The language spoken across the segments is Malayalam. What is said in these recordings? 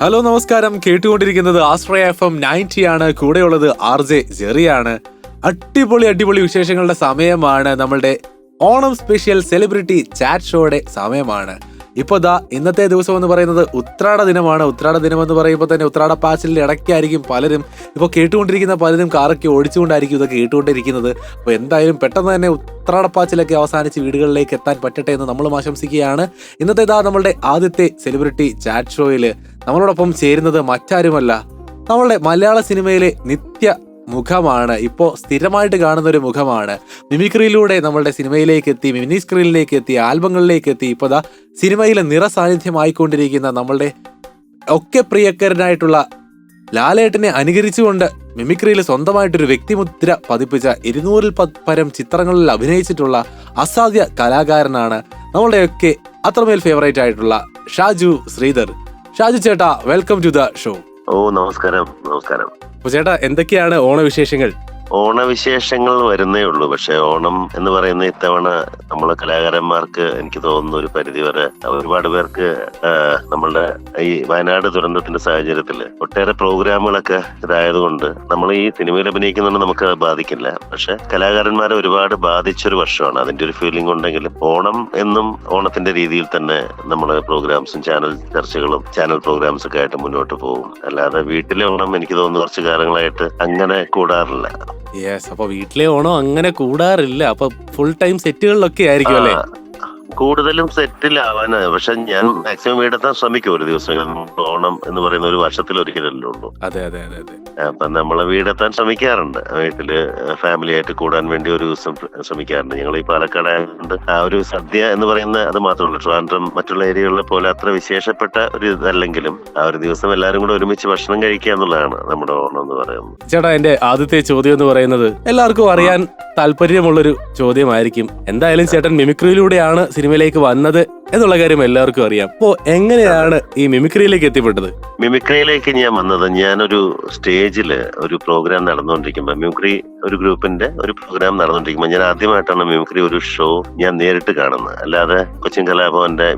ഹലോ നമസ്കാരം. കേട്ടുകൊണ്ടിരിക്കുന്നത് ആശ്രയ FM 90 ആണ്. കൂടെയുള്ളത് RJ ജെറിയാണ്. അടിപൊളി വിശേഷങ്ങളുടെ സമയമാണ്. നമ്മളുടെ ഓണം സ്പെഷ്യൽ സെലിബ്രിറ്റി ചാറ്റ് ഷോയുടെ സമയമാണ്. ഇപ്പോൾ ഇന്നത്തെ ദിവസം എന്ന് പറയുന്നത് ഉത്രാട ദിനമാണ്. ഉത്രാട ദിനം എന്ന് പറയുമ്പോൾ തന്നെ ഉത്രാട പാച്ചിലിന്റെ ഇടയ്ക്കായിരിക്കും പലരും ഇപ്പോൾ കേട്ടുകൊണ്ടിരിക്കുന്ന പലരും കാറൊക്കെ ഓടിച്ചുകൊണ്ടായിരിക്കും ഇതൊക്കെ കേട്ടുകൊണ്ടിരിക്കുന്നത്. അപ്പോൾ എന്തായാലും പെട്ടെന്ന് തന്നെ ഉത്രാടപ്പാച്ചിലൊക്കെ അവസാനിച്ച് വീടുകളിലേക്ക് എത്താൻ പറ്റട്ടെ എന്ന് നമ്മളും ആശംസിക്കുകയാണ്. ഇന്നത്തെ നമ്മളുടെ ആദ്യത്തെ സെലിബ്രിറ്റി ചാറ്റ് ഷോയിൽ നമ്മളോടൊപ്പം ചേരുന്നത് മറ്റാരുമല്ല, നമ്മളുടെ മലയാള സിനിമയിലെ നിത്യ മുഖമാണ്. ഇപ്പോൾ സ്ഥിരമായിട്ട് കാണുന്ന ഒരു മുഖമാണ്. മിമിക്രിയിലൂടെ നമ്മളുടെ സിനിമയിലേക്ക് എത്തി, മിനി സ്ക്രീനിലേക്ക് എത്തി, ആൽബങ്ങളിലേക്ക് എത്തി. ഇപ്പോൾ സിനിമയിലെ നിറസാന്നിധ്യമായിക്കൊണ്ടിരിക്കുന്ന നമ്മളുടെ ഒക്കെ പ്രിയക്കരനായിട്ടുള്ള ലാലേട്ടനെ അനുകരിച്ചുകൊണ്ട് മിമിക്രിയിൽ സ്വന്തമായിട്ടൊരു വ്യക്തിമുദ്ര പതിപ്പിച്ച 200-ൽ പരം ചിത്രങ്ങളിൽ അഭിനയിച്ചിട്ടുള്ള അസാധ്യ കലാകാരനാണ് നമ്മളുടെയൊക്കെ അത്രമേൽ ഫേവറേറ്റ് ആയിട്ടുള്ള ഷാജു ശ്രീധർ. ഷാജു ചേട്ടാ, വെൽക്കം ടു ദ ഷോ. നമസ്കാരം. അപ്പൊ ചേട്ടാ, എന്തൊക്കെയാണ് ഓണവിശേഷങ്ങൾ? ഓണവിശേഷങ്ങൾ വരുന്നേ ഉള്ളൂ. പക്ഷെ ഓണം എന്ന് പറയുന്ന ഇത്തവണ നമ്മളെ കലാകാരന്മാർക്ക് എനിക്ക് തോന്നുന്നു ഒരു പരിധി വരെ ഒരുപാട് പേർക്ക് നമ്മളുടെ ഈ വയനാട് ദുരന്തത്തിന്റെ സാഹചര്യത്തിൽ ഒട്ടേറെ പ്രോഗ്രാമുകളൊക്കെ ഇതായതുകൊണ്ട് നമ്മൾ ഈ സിനിമയിൽ അഭിനയിക്കുന്നുണ്ട്, നമുക്ക് ബാധിക്കില്ല. പക്ഷെ കലാകാരന്മാരെ ഒരുപാട് ബാധിച്ചൊരു വർഷമാണ്. അതിന്റെ ഒരു ഫീലിംഗ് ഉണ്ടെങ്കിലും ഓണം എന്നും ഓണത്തിന്റെ രീതിയിൽ തന്നെ നമ്മൾ പ്രോഗ്രാംസും ചാനൽ ചർച്ചകളും ചാനൽ പ്രോഗ്രാംസ് ഒക്കെ ആയിട്ട് മുന്നോട്ട് പോകും. അല്ലാതെ വീട്ടിലെ ഓണം എനിക്ക് തോന്നുന്നു കുറച്ച് കാലങ്ങളായിട്ട് അങ്ങനെ കൂടാറില്ല. യെസ്, അപ്പൊ വീട്ടിലെ ഓണം അങ്ങനെ കൂടാറില്ല. അപ്പൊ ഫുൾ ടൈം സെറ്റുകളിലൊക്കെ ആയിരിക്കും അല്ലേ? കൂടുതലും സെറ്റിലാവാന്. പക്ഷെ ഞാൻ മാക്സിമം വീടെത്താൻ ശ്രമിക്കും. ഒരു ദിവസം ഓണം എന്ന് പറയുന്ന ഒരു വർഷത്തിൽ ഒരിക്കലല്ലേ ഉള്ളൂ. അതെ. അപ്പൊ നമ്മള് വീടെത്താൻ ശ്രമിക്കാറുണ്ട്. വീട്ടില് ഫാമിലി ആയിട്ട് കൂടാൻ വേണ്ടി ഒരു ദിവസം ശ്രമിക്കാറുണ്ട്. ഞങ്ങൾ ഈ പാലക്കാട് ആയതുകൊണ്ട് ആ ഒരു സദ്യ എന്ന് പറയുന്ന അത് മാത്രമല്ല, ട്രിവാൻഡ്രം മറ്റുള്ള ഏരിയകളിലെ പോലെ അത്ര വിശേഷപ്പെട്ട ഒരു ഇതല്ലെങ്കിലും ആ ഒരു ദിവസം എല്ലാവരും കൂടെ ഒരുമിച്ച് ഭക്ഷണം കഴിക്കുക എന്നുള്ളതാണ് നമ്മുടെ ഓണം എന്ന് പറയുന്നത്. ചേട്ടാ, എന്റെ ആദ്യത്തെ ചോദ്യം എന്ന് പറയുന്നത് എല്ലാവർക്കും അറിയാൻ താല്പര്യമുള്ളൊരു ചോദ്യമായിരിക്കും. എന്തായാലും ചേട്ടൻ മിമിക്രിയിലൂടെയാണ് സിനിമയിലേക്ക് വന്നത് എന്നുള്ള കാര്യം എല്ലാവർക്കും അറിയാം. അപ്പോ എങ്ങനെയാണ് ഈ മിമിക്രിയിലേക്ക് എത്തിപ്പെട്ടത്? മിമിക്രിയിലേക്ക് ഞാൻ വന്നത്, ഞാനൊരു സ്റ്റേജില് ഒരു പ്രോഗ്രാം നടന്നുകൊണ്ടിരിക്കുമ്പോ, മിമിക്രി ഒരു ഗ്രൂപ്പിന്റെ ഒരു പ്രോഗ്രാം നടന്നുകൊണ്ടിരിക്കുമ്പോ ഞാൻ ആദ്യമായിട്ടാണ് മിമിക്രി ഒരു ഷോ ഞാൻ നേരിട്ട് കാണുന്നത്. അല്ലാതെ കൊച്ചിൻ കലാഭവന്റെ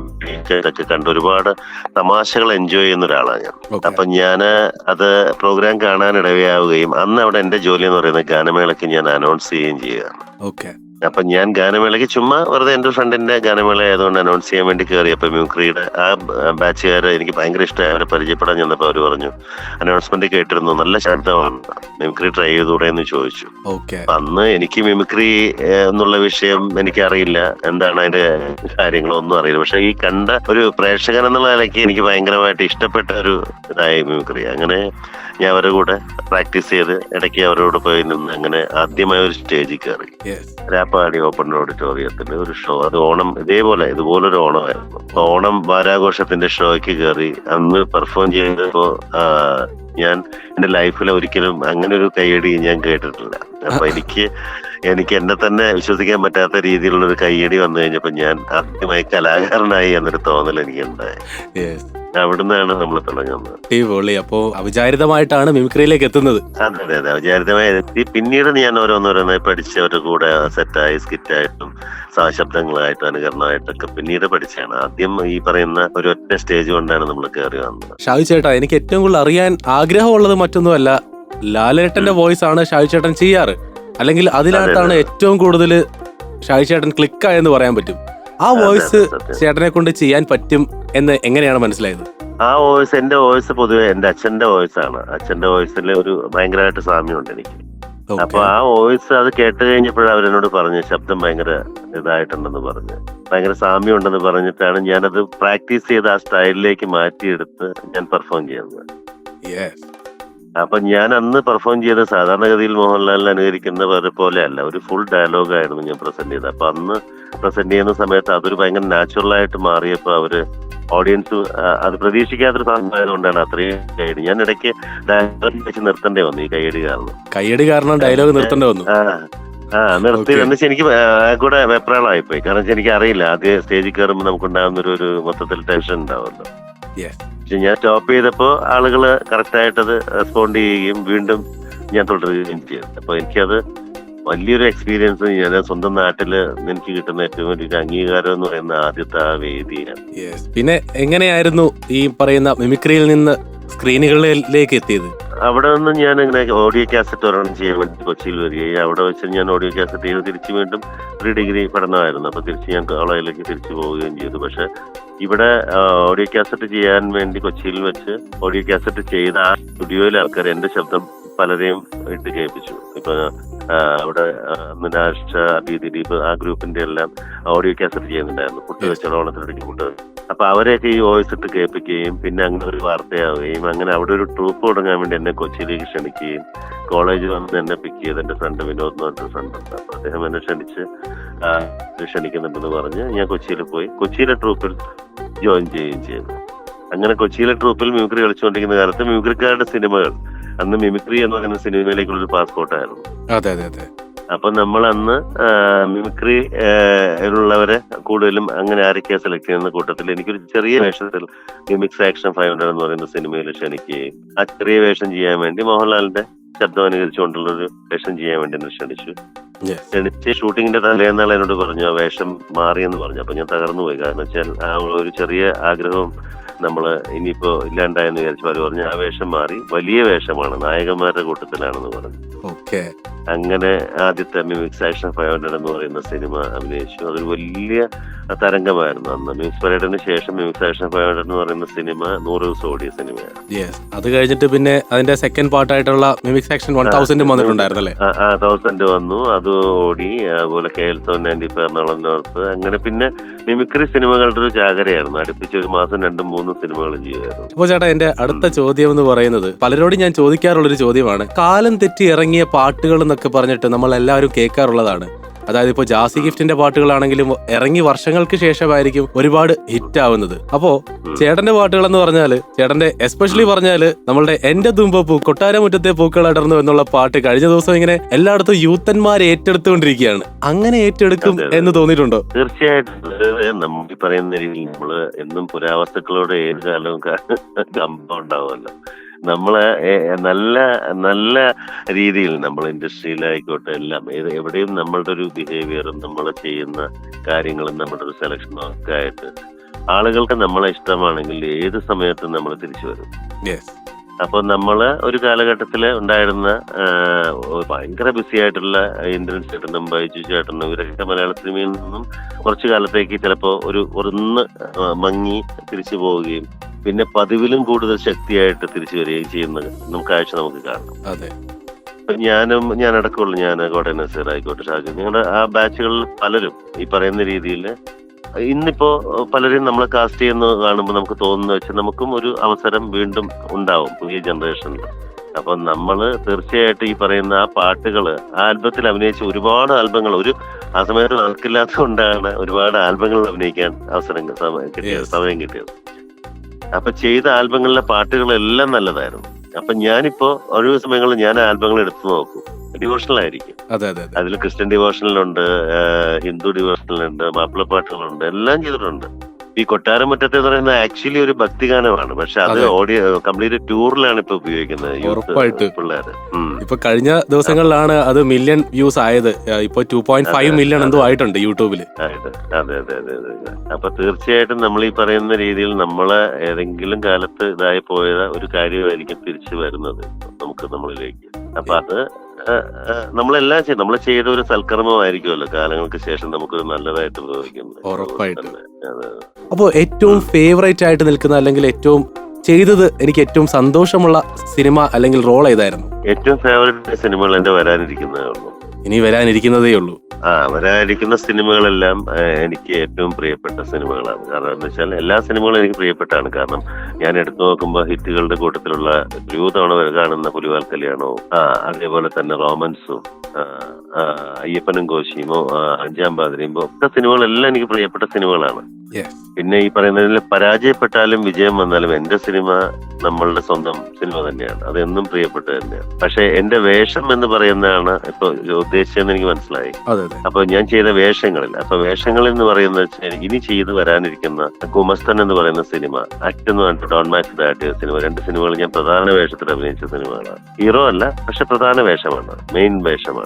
ഒക്കെ കണ്ട് ഒരുപാട് തമാശകൾ എൻജോയ് ചെയ്യുന്ന ഒരാളാണ് ഞാൻ. അപ്പൊ ഞാന് അത് പ്രോഗ്രാം കാണാൻ ഇടയാവുകയും അന്ന് അവിടെ എന്റെ ജോലി എന്ന് പറയുന്നത് ഗാനമേളയ്ക്ക് ഞാൻ അനൗൺസ് ചെയ്യുകയും ചെയ്യുകയാണ്. അപ്പൊ ഞാൻ ഗാനമേളയ്ക്ക് ചുമ്മാ വെറുതെ എന്റെ ഫ്രണ്ടിന്റെ ഗാനമേള ആയതുകൊണ്ട് അനൗൺസ് ചെയ്യാൻ വേണ്ടി കയറി. അപ്പൊ മിമിക്രിയുടെ ആ ബാച്ചുകാര് എനിക്ക് ഭയങ്കര ഇഷ്ടമായി. അവരെ പരിചയപ്പെടാൻ ചെന്നപ്പോ അവര് പറഞ്ഞു, അനൗൺസ്മെന്റ് കേട്ടിരുന്നു, നല്ല ശബ്ദമാണ്, മിമിക്രി ട്രൈ ചെയ്തുകൂടെ എന്ന് ചോദിച്ചു. അന്ന് എനിക്ക് മിമിക്രി എന്നുള്ള വിഷയം എനിക്കറിയില്ല, എന്താണ് അതിന്റെ കാര്യങ്ങളൊന്നും അറിയില്ല. പക്ഷെ ഈ കണ്ട ഒരു പ്രേക്ഷകൻ എന്നുള്ള നിലയ്ക്ക് എനിക്ക് ഭയങ്കരമായിട്ട് ഇഷ്ടപ്പെട്ട ഒരു ഇതായി മിമിക്രി. അങ്ങനെ ഞാൻ അവരുടെ കൂടെ പ്രാക്ടീസ് ചെയ്ത് ഇടയ്ക്ക് അവരോട് പോയി നിന്ന് അങ്ങനെ ആദ്യമായ ഒരു സ്റ്റേജിൽ കയറി. രാപ്പാടി ഓപ്പൺ ഓഡിറ്റോറിയത്തിൽ ഒരു ഷോ. അത് ഓണം ഇതുപോലൊരു ഓണമായിരുന്നു. ഓണം വാരാഘോഷത്തിന്റെ ഷോയ്ക്ക് കയറി അന്ന് പെർഫോം ചെയ്തപ്പോ ഞാൻ എന്റെ ലൈഫിൽ ഒരിക്കലും അങ്ങനെ ഒരു കയ്യടി ഞാൻ കേട്ടിട്ടില്ല. അപ്പൊ എനിക്ക് എന്നെ തന്നെ വിശ്വസിക്കാൻ പറ്റാത്ത രീതിയിലുള്ള ഒരു കയ്യടി വന്നു കഴിഞ്ഞപ്പോ ഞാൻ ആദ്യമായി കലാകാരനായി എന്നൊരു തോന്നൽ എനിക്കുണ്ടായി. അവിടുന്നാണ് നമ്മൾ തുടങ്ങുന്നത്. അപ്പോ അവിചാരിതമായിട്ടാണ് മിമിക്രിയിലേക്ക് എത്തുന്നത്. അതെ, അവിചാരിതമായി എത്തി. പിന്നീട് ഞാൻ ഓരോന്നോരോന്നായി പഠിച്ചവരുടെ കൂടെ സെറ്റായി സ്കിറ്റായിട്ടും ശബ്ദങ്ങളായിട്ടും അനുകരണമായിട്ടൊക്കെ പിന്നീട് പഠിച്ചാണ്. ആദ്യം ഈ പറയുന്ന ഒരു ഒറ്റ സ്റ്റേജ് കൊണ്ടാണ് നമ്മൾ കയറി വന്നത്. ഷാജു ചേട്ടാ, എനിക്ക് ഏറ്റവും കൂടുതൽ അറിയാൻ ആഗ്രഹമുള്ളത് മറ്റൊന്നുമല്ല, ലാലേട്ടന്റെ വോയിസ് ആണ് ഷാജു ചേട്ടൻ ചെയ്യാറ്, അല്ലെങ്കിൽ അതിനകത്താണ് ഏറ്റവും കൂടുതൽ ഷാജു ചേട്ടൻ ക്ലിക്കായെന്ന് പറയാൻ പറ്റും. ആ വോയിസ് ചേട്ടനെ കൊണ്ട് ചെയ്യാൻ പറ്റും എന്ന് എങ്ങനെയാണ് മനസ്സിലായത്? ആ വോയിസ്, എന്റെ വോയിസ് പൊതുവെ എന്റെ അച്ഛന്റെ വോയിസ് ആണ്. അച്ഛന്റെ വോയിസിൽ ഒരു ഭയങ്കരമായിട്ട് സാമ്യമുണ്ട് എനിക്ക്. അപ്പൊ ആ വോയിസ് അത് കേട്ട് കഴിഞ്ഞപ്പോഴും അവരെന്നോട് പറഞ്ഞു, ശബ്ദം ഭയങ്കര ഇതായിട്ടുണ്ടെന്ന് പറഞ്ഞ്, ഭയങ്കര സാമ്യം ഉണ്ടെന്ന് പറഞ്ഞിട്ടാണ് ഞാനത് പ്രാക്ടീസ് ചെയ്ത് ആ സ്റ്റൈലിലേക്ക് മാറ്റിയെടുത്ത് ഞാൻ പെർഫോം ചെയ്യുന്നത്. അപ്പൊ ഞാൻ അന്ന് പെർഫോം ചെയ്ത സാധാരണഗതിയിൽ മോഹൻലാലിനെ അനുകരിക്കുന്ന പോലെ അല്ല, ഒരു ഫുൾ ഡയലോഗ് ആയിരുന്നു ഞാൻ പ്രസന്റ് ചെയ്തത്. അപ്പൊ അന്ന് പ്രസന്റ് ചെയ്യുന്ന സമയത്ത് അതൊരു ഭയങ്കര നാച്ചുറൽ ആയിട്ട് മാറിയപ്പോ അവര് ഓഡിയൻസ് അത് പ്രതീക്ഷിക്കാത്തൊരു സാധനമായതുകൊണ്ടാണ് അത്രയും കൈയടി. ഞാൻ ഇടയ്ക്ക് ഡയലോഗ് വെച്ച് നിർത്തേണ്ടി വന്നു. ഈ കൈയടി കാരണം ഡയലോഗ് നിർത്തേണ്ടി വന്നു. നിർത്തി എന്ന് വെച്ചാൽ എനിക്ക് കൂടെ വെപ്രാളായിപ്പോയി. കാരണം എനിക്ക് അറിയില്ല, ആദ്യം സ്റ്റേജിൽ കയറുമ്പോൾ നമുക്കുണ്ടാകുന്ന ഒരു മൊത്തത്തിൽ ടെൻഷൻ ഉണ്ടാവുമല്ലോ. പക്ഷെ ഞാൻ സ്റ്റോപ്പ് ചെയ്തപ്പോ ആളുകള് കറക്റ്റായിട്ടത് റെസ്പോണ്ട് ചെയ്യുകയും വീണ്ടും ഞാൻ തുടരുകയും ചെയ്തു. അപ്പൊ എനിക്കത് വലിയൊരു എക്സ്പീരിയൻസ്. ഞാൻ സ്വന്തം നാട്ടില് എനിക്ക് കിട്ടുന്ന ഏറ്റവും വലിയൊരു അംഗീകാരം എന്ന് പറയുന്ന ആദ്യത്തെ ആ വേദിയാണ്. പിന്നെ എങ്ങനെയായിരുന്നു ഈ പറയുന്ന മിമിക്രിയിൽ നിന്ന് സ്ക്രീനുകളിലേക്ക് എത്തിയത്? അവിടെ നിന്ന് ഞാൻ ഇങ്ങനെ ഓഡിയോ കാസറ്റ് ഒരെണ്ണം ചെയ്യാൻ വേണ്ടി കൊച്ചിയിൽ വരികയും അവിടെ വെച്ച് ഞാൻ ഓഡിയോ കാസറ്റ് ചെയ്ത് തിരിച്ച് വീണ്ടും പ്രീ ഡിഗ്രി പഠനമായിരുന്നു. അപ്പൊ തിരിച്ച് ഞാൻ കോളേജിലേക്ക് തിരിച്ചു പോവുകയും ചെയ്തു. പക്ഷെ ഇവിടെ ഓഡിയോ കാസറ്റ് ചെയ്യാൻ വേണ്ടി കൊച്ചിയിൽ വെച്ച് ഓഡിയോ കാസറ്റ് ചെയ്ത ആ സ്റ്റുഡിയോയിലെ ആൾക്കാർ എന്റെ ശബ്ദം പലരെയും ഇട്ട് കേൾപ്പിച്ചു. ഇപ്പൊ അവിടെ നാഷ്ട, ദിലീപ്, ആ ഗ്രൂപ്പിന്റെ എല്ലാം ഓഡിയോ കാസറ്റ് ചെയ്യുന്നുണ്ടായിരുന്നു. കുട്ടി വെച്ച ഓണത്തിനിടയ്ക്ക് കൂട്ട്. അപ്പൊ അവരെയൊക്കെ ഈ വോയിസ് ഇട്ട് കേൾപ്പിക്കുകയും പിന്നെ അങ്ങനെ ഒരു വാർത്തയാവുകയും അങ്ങനെ അവിടെ ഒരു ട്രൂപ്പ് തുടങ്ങാൻ വേണ്ടി എന്നെ കൊച്ചിയിലേക്ക് ക്ഷണിക്കുകയും കോളേജിൽ വന്ന് എന്നെ പിക്ക് ചെയ്ത് എന്റെ ഫ്രണ്ട് വിനോദ് എന്ന് പറഞ്ഞൊരു ഫ്രണ്ട് ഉണ്ട്. അപ്പൊ അദ്ദേഹം എന്നെ ക്ഷണിക്കുന്നുണ്ടെന്ന് പറഞ്ഞ് ഞാൻ കൊച്ചിയിൽ പോയി കൊച്ചിയിലെ ട്രൂപ്പിൽ ജോയിൻ ചെയ്യുകയും ചെയ്തു. അങ്ങനെ കൊച്ചിയിലെ ട്രൂപ്പിൽ മിമിക്രി കളിച്ചുകൊണ്ടിരിക്കുന്ന കാലത്ത് മിമിക്രിക്കാരുടെ സിനിമകൾ, അന്ന് മിമിക്രി എന്ന് പറയുന്ന സിനിമയിലേക്കുള്ള ഒരു പാസ്പോർട്ടായിരുന്നു. അതെ അതെ അതെ. അപ്പൊ നമ്മൾ അന്ന് മിമിക്രി ഉള്ളവരെ കൂടുതലും അങ്ങനെ ആരൊക്കെയാ സെലക്ട് ചെയ്യുന്ന കൂട്ടത്തിൽ എനിക്കൊരു ചെറിയ വേഷത്തിൽ മിമിക്സ് ആക്ഷൻ 500 എന്ന് പറയുന്ന സിനിമയിൽ ക്ഷണിക്കുകയും ആ ചെറിയ വേഷം ചെയ്യാൻ വേണ്ടി മോഹൻലാലിന്റെ ശബ്ദം അനുകരിച്ചുകൊണ്ടുള്ള ഒരു വേഷം ചെയ്യാൻ വേണ്ടി എന്നെ ക്ഷണിച്ചു. ക്ഷണിച്ച് ഷൂട്ടിങ്ങിന്റെ തലേന്നാൾ എന്നോട് പറഞ്ഞു ആ വേഷം മാറിയെന്ന് പറഞ്ഞു. അപ്പൊ ഞാൻ തകർന്നു പോയി. കാരണം വെച്ചാൽ ആ ഒരു ചെറിയ ആഗ്രഹവും നമ്മള് ഇനിയിപ്പോ ഇല്ലാണ്ടായെന്ന് വിചാരിച്ചു. അവര് പറഞ്ഞു ആ വേഷം മാറി, വലിയ വേഷമാണ്, നായകന്മാരുടെ കൂട്ടത്തിലാണെന്ന് പറഞ്ഞു. അങ്ങനെ ആദ്യത്തെ മിമിക്സ് ആക്ഷൻ 500 എന്ന് പറയുന്ന സിനിമ അഭിനയിച്ചു. അതൊരു വലിയ തരംഗമായിരുന്നു അന്ന്. മിമിക്സ് പരേഡിന് ശേഷം മിമിക്സ് ആക്ഷൻ 500 എന്ന് പറയുന്ന സിനിമ 100 ദിവസം ഓടിയ സിനിമയാണ്. അത് കഴിഞ്ഞിട്ട് പിന്നെ അതിന്റെ സെക്കൻഡ് പാർട്ടായിട്ടുള്ള മിമിക്സ് ആക്ഷൻ 1000 വന്നിട്ടുണ്ടായിരുന്നല്ലേ? 1000 വന്നു, അത് ഓടി. അതുപോലെ KL790 എറണാകുളം നോർത്ത്. അങ്ങനെ പിന്നെ മിമിക്രി സിനിമകളുടെ ഒരു ജാഗരയായിരുന്നു. അടുപ്പിച്ച് ഒരു മാസം 2-3 സിനിമകൾ ചെയ്യുമായിരുന്നു. അപ്പൊ ചേട്ടാ, എന്റെ അടുത്ത ചോദ്യം എന്ന് പറയുന്നത് പലരോടും ഞാൻ ചോദിക്കാറുള്ളൊരു ചോദ്യമാണ്. കാലം തെറ്റി ഇറങ്ങിയ പാട്ടുകൾ എന്നൊക്കെ പറഞ്ഞിട്ട് നമ്മൾ എല്ലാവരും കേൾക്കാറുള്ളതാണ്. അതായത് ഇപ്പൊ ജാസി ഗിഫ്റ്റിന്റെ പാട്ടുകളാണെങ്കിലും ഇറങ്ങി വർഷങ്ങൾക്ക് ശേഷമായിരിക്കും ഒരുപാട് ഹിറ്റ് ആവുന്നത്. അപ്പോ ചേട്ടന്റെ പാട്ടുകൾ എന്ന് പറഞ്ഞാല്, ചേട്ടന്റെ എസ്പെഷ്യലി പറഞ്ഞാല് നമ്മളുടെ എന്റെ തുമ്പപ്പൂ കൊട്ടാരമുറ്റത്തെ പൂക്കൾ അടർന്നു എന്നുള്ള പാട്ട് കഴിഞ്ഞ ദിവസം ഇങ്ങനെ എല്ലായിടത്തും യൂത്തന്മാർ ഏറ്റെടുത്തുകൊണ്ടിരിക്കുകയാണ്. അങ്ങനെ ഏറ്റെടുക്കും എന്ന് തോന്നിയിട്ടുണ്ടോ? തീർച്ചയായിട്ടും. നമ്മൾ പറയുന്ന രീതിയിൽ നമ്മള് എന്നും പുരാവസ്തുക്കളോട് ഏത് കാലവും കമ്പം ഉണ്ടാവുമല്ലോ. നമ്മള് നല്ല നല്ല രീതിയിൽ നമ്മൾ ഇൻഡസ്ട്രിയിലായിക്കോട്ടെ എല്ലാം എവിടെയും നമ്മളുടെ ഒരു ബിഹേവിയറും നമ്മൾ ചെയ്യുന്ന കാര്യങ്ങളും നമ്മുടെ ഒരു സെലക്ഷനും ഒക്കെ ആയിട്ട് ആളുകൾക്ക് നമ്മളെ ഇഷ്ടമാണെങ്കിൽ ഏത് സമയത്തും നമ്മൾ തിരിച്ചു വരും. അപ്പൊ നമ്മള് ഒരു കാലഘട്ടത്തില് ഉണ്ടായിരുന്ന ഭയങ്കര ബിസി ആയിട്ടുള്ള ഇന്ദ്രൻ ചേട്ടനും ബൈജു ചേട്ടനും ഇവരൊക്കെ മലയാള സിനിമയിൽ നിന്നും കുറച്ചു കാലത്തേക്ക് ചിലപ്പോ ഒന്ന് മങ്ങി തിരിച്ചു പോവുകയും പിന്നെ പതിവിലും കൂടുതൽ ശക്തിയായിട്ട് തിരിച്ചു വരികയും ചെയ്യുന്ന കാഴ്ച നമുക്ക് കാണാം. ഞാൻ അടക്കമുള്ള ഞാൻ കോട്ടയം നസീർ ആയിക്കോട്ടെ, ഷാജു, ഞങ്ങളുടെ ആ ബാച്ചുകളിൽ പലരും ഈ പറയുന്ന രീതിയിൽ ഇന്നിപ്പോ പലരും നമ്മളെ കാസ്റ്റ് ചെയ്യുന്ന കാണുമ്പോൾ നമുക്ക് തോന്നുന്ന വെച്ചാൽ നമുക്കും ഒരു അവസരം വീണ്ടും ഉണ്ടാവും പുതിയ ജനറേഷനിൽ. അപ്പൊ നമ്മള് തീർച്ചയായിട്ടും ഈ പറയുന്ന ആ പാട്ടുകള് ആൽബത്തിൽ അഭിനയിച്ച ഒരുപാട് ആൽബങ്ങൾ ആ സമയത്ത് നടക്കില്ലാത്ത കൊണ്ടാണ് ഒരുപാട് ആൽബങ്ങൾ അഭിനയിക്കാൻ സമയം കിട്ടിയത്. അപ്പൊ ചെയ്ത ആൽബങ്ങളിലെ പാട്ടുകളെല്ലാം നല്ലതായിരുന്നു. അപ്പൊ ഞാനിപ്പോ ഒഴിവ് സമയങ്ങളിൽ ഞാൻ ആൽബങ്ങൾ എടുത്തു നോക്കും. ഡിവോഷണൽ ആയിരിക്കും. അതിൽ ക്രിസ്ത്യൻ ഡിവോഷണലുണ്ട്, ഹിന്ദു ഡിവോഷണലുണ്ട്, മാപ്പിളപ്പാട്ടുകളുണ്ട്, എല്ലാം ചെയ്തിട്ടുണ്ട്. ഈ കൊട്ടാരമുറ്റത്തെ എന്ന് പറയുന്നത് ആക്ച്വലി ഒരു ഭക്തിഗാനമാണ്. പക്ഷെ അത് ഓഡിയോ കംപ്ലീറ്റ് ടൂറിലാണ് ഇപ്പൊ ഉപയോഗിക്കുന്നത് പിള്ളേര്. ഇപ്പൊ കഴിഞ്ഞ ദിവസങ്ങളിലാണ് അത് മില്യൺ വ്യൂസ് ആയത്. ഇപ്പൊ 2.5 മില്യൺ എന്തോ ആയിട്ടുണ്ട് യൂട്യൂബില്. അതെ. അപ്പൊ തീർച്ചയായിട്ടും നമ്മൾ ഈ പറയുന്ന രീതിയിൽ നമ്മളെ ഏതെങ്കിലും കാലത്ത് ഇതായി പോയ ഒരു കാര്യമായിരിക്കും തിരിച്ചു വരുന്നത് നമ്മളിലേക്ക്. അപ്പൊ അത് നമ്മളെല്ലാം ചെയ്യും. നമ്മൾ ചെയ്ത ഒരു സൽക്കർമ്മമായിരിക്കുമല്ലോ കാലങ്ങൾക്ക് ശേഷം നമുക്കൊരു നല്ലതായിട്ട് ഉപയോഗിക്കുന്നത്. അപ്പോ ഏറ്റവും ഫേവറേറ്റ് ആയിട്ട് നിൽക്കുന്ന അല്ലെങ്കിൽ ഏറ്റവും ചെയ്തത് എനിക്ക് ഏറ്റവും സന്തോഷമുള്ള സിനിമ അല്ലെങ്കിൽ റോൾ ഏതായിരുന്നു? ഏറ്റവും ഫേവറേറ്റ് സിനിമകൾ എന്റെ വരാനിരിക്കുന്നതേ ഉള്ളൂ. ഇനി വരാനിരിക്കുന്നതേ ഉള്ളൂ. വരാനിരിക്കുന്ന സിനിമകളെല്ലാം എനിക്ക് ഏറ്റവും പ്രിയപ്പെട്ട സിനിമകളാണ്. കാരണം എന്താ വെച്ചാൽ എല്ലാ സിനിമകളും എനിക്ക് പ്രിയപ്പെട്ടാണ്. കാരണം ഞാൻ എടുത്തു നോക്കുമ്പോൾ ഹിറ്റുകളുടെ കൂട്ടത്തിലുള്ള തവണ കാണുന്ന പുലിവാൽ കല്യാണവും അതേപോലെ തന്നെ റോമൻസും അയ്യപ്പനും കോശിയുമോ അഞ്ചാം പാതിരിയുമ്പോ ഒക്കെ സിനിമകളെല്ലാം എനിക്ക് പ്രിയപ്പെട്ട സിനിമകളാണ്. പിന്നെ ഈ പറയുന്നതിൽ പരാജയപ്പെട്ടാലും വിജയം വന്നാലും എന്റെ സിനിമ നമ്മളുടെ സ്വന്തം സിനിമ തന്നെയാണ്. അതെന്നും പ്രിയപ്പെട്ട തന്നെയാണ്. പക്ഷെ എന്റെ വേഷം എന്ന് പറയുന്നതാണ് ഇപ്പൊ ഉദ്ദേശിച്ചതെന്ന് എനിക്ക് മനസ്സിലായി. അപ്പൊ ഞാൻ ചെയ്ത വേഷങ്ങളിൽ എന്ന് പറയുന്നത് ഇനി ചെയ്ത് വരാനിരിക്കുന്ന ഗുമസ്തൻ എന്ന് പറയുന്ന സിനിമ, ആക്ട് എന്ന് പറഞ്ഞിട്ട് ഡോൺ മാച്ച് ദാറ്റ് സിനിമ, 2 സിനിമകൾ ഞാൻ പ്രധാന വേഷത്തിൽ അഭിനയിച്ച സിനിമകളാണ്. ഹീറോ അല്ല, പക്ഷെ പ്രധാന വേഷമാണ്, മെയിൻ വേഷമാണ്.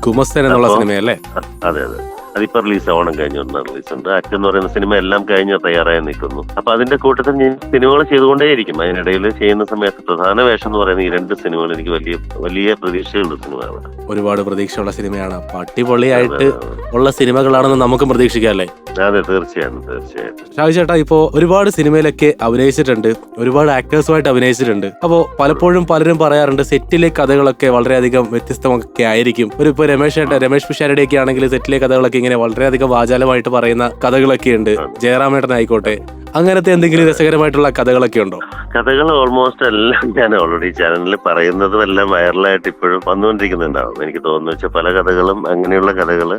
ഗുമസ്തൻ എന്നുള്ള സിനിമയല്ലേ? അതെ. അതിപ്പോ റിലീസ്, ഓണം കഴിഞ്ഞ ഒരെണ്ണം റിലീസ് ഉണ്ട്. അച്ഛൻ എന്ന് പറയുന്ന സിനിമ എല്ലാം കഴിഞ്ഞ് തയ്യാറായി നിൽക്കുന്നു. അപ്പൊ അതിന്റെ കൂട്ടത്തിൽ ഞാൻ സിനിമകൾ ചെയ്തുകൊണ്ടേയിരിക്കും. അതിനിടയിൽ ചെയ്യുന്ന സമയത്ത് പ്രധാന വേഷം എന്ന് പറയുന്ന ഈ 2 സിനിമകൾ എനിക്ക് വലിയ വലിയ പ്രതീക്ഷയുള്ള സിനിമകളാണ്. ഒരുപാട് പ്രതീക്ഷയുള്ള സിനിമയാണ്. അപ്പൊ അടിപൊളിയായിട്ട് ഉള്ള സിനിമകളാണെന്ന് നമുക്കും പ്രതീക്ഷിക്കാം അല്ലേ? അതെ, തീർച്ചയായും തീർച്ചയായിട്ടും. ഷാഹി ചേട്ടാ, ഇപ്പോ ഒരുപാട് സിനിമയിലൊക്കെ അഭിനയിച്ചിട്ടുണ്ട്, ഒരുപാട് ആക്ടേഴ്സുമായിട്ട് അഭിനയിച്ചിട്ടുണ്ട്. അപ്പോ പലപ്പോഴും പലരും പറയാറുണ്ട് സെറ്റിലെ കഥകളൊക്കെ വളരെയധികം വ്യത്യസ്തമൊക്കെ ആയിരിക്കും. ഇപ്പൊ രമേശ് പിഷാരടി ഒക്കെ ആണെങ്കിൽ സെറ്റിലെ കഥകളൊക്കെ ഇങ്ങനെ വളരെയധികം വാചാലമായിട്ട് പറയുന്ന കഥകളൊക്കെ ഉണ്ട്. ജയറാമേട്ടൻ ആയിക്കോട്ടെ, അങ്ങനത്തെ എന്തെങ്കിലും രസകരമായിട്ടുള്ള കഥകളൊക്കെ ഉണ്ടോ? കഥകൾ ഓൾമോസ്റ്റ് എല്ലാം ഞാൻ ഓൾറെഡി ചാനലിൽ പറയുന്നതും എല്ലാം വൈറലായിട്ട് ഇപ്പോഴും വന്നുകൊണ്ടിരിക്കുന്നുണ്ടാവും. എനിക്ക് തോന്നുന്നു വെച്ചാൽ പല കഥകളും അങ്ങനെയുള്ള കഥകള്